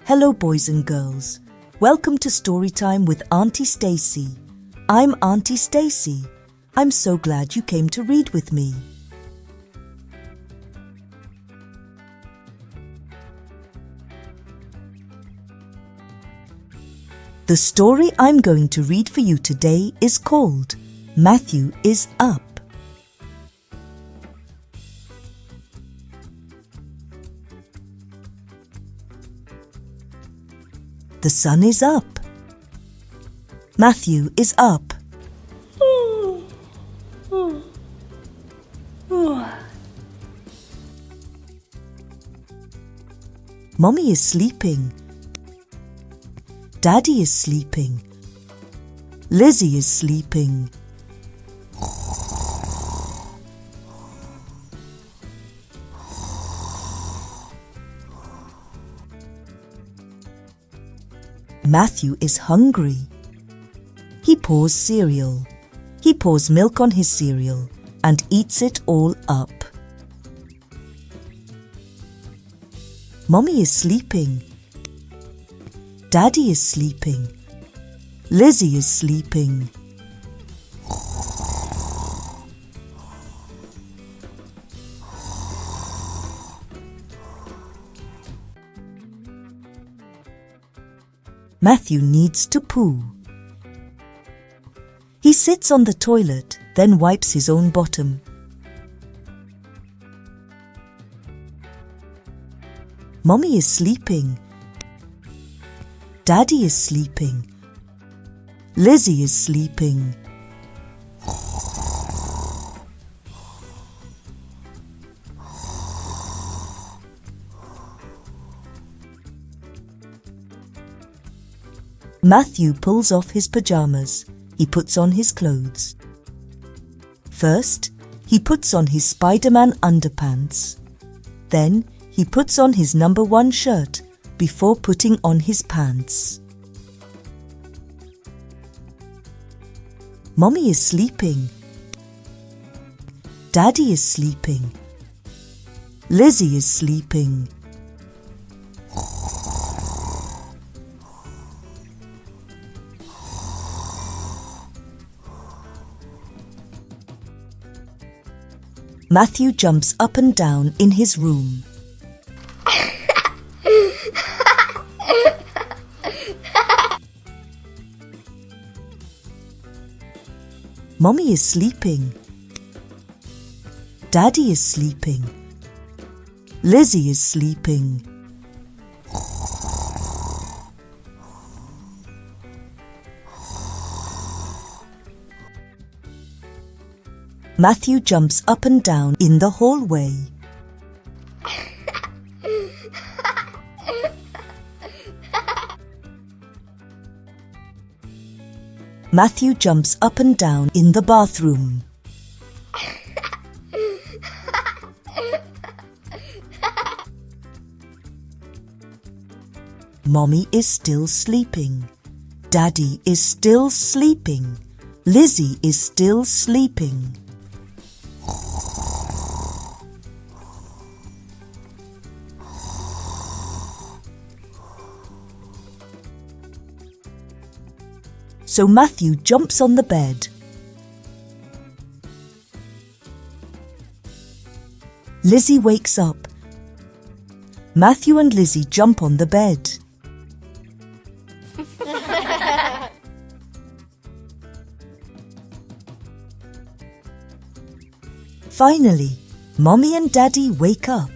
Hello boys and girls. Welcome to Storytime with Auntie Stacy. I'm Auntie Stacy. I'm so glad you came to read with me. The story I'm going to read for you today is called Mathew is Up. The sun is up. Mathew is up. Mommy is sleeping. Daddy is sleeping. Lizzie is sleeping. Mathew is hungry. He pours cereal. He pours milk on his cereal and eats it all up. Mommy is sleeping. Daddy is sleeping. Lizzie is sleeping. Mathew needs to poo. He sits on the toilet, then wipes his own bottom. Mommy is sleeping. Daddy is sleeping. Lizzie is sleeping. Mathew pulls off his pajamas. He puts on his clothes. First, he puts on his Spider-Man underpants. Then, he puts on his number 1 shirt before putting on his pants. Mommy is sleeping. Daddy is sleeping. Lizzie is sleeping. Mathew jumps up and down in his room. Mommy is sleeping. Daddy is sleeping. Lizzie is sleeping. Mathew jumps up and down in the hallway. Mathew jumps up and down in the bathroom. Mommy is still sleeping. Daddy is still sleeping. Lizzie is still sleeping. So Mathew jumps on the bed. Lizzie wakes up. Mathew and Lizzie jump on the bed. Finally, Mommy and Daddy wake up.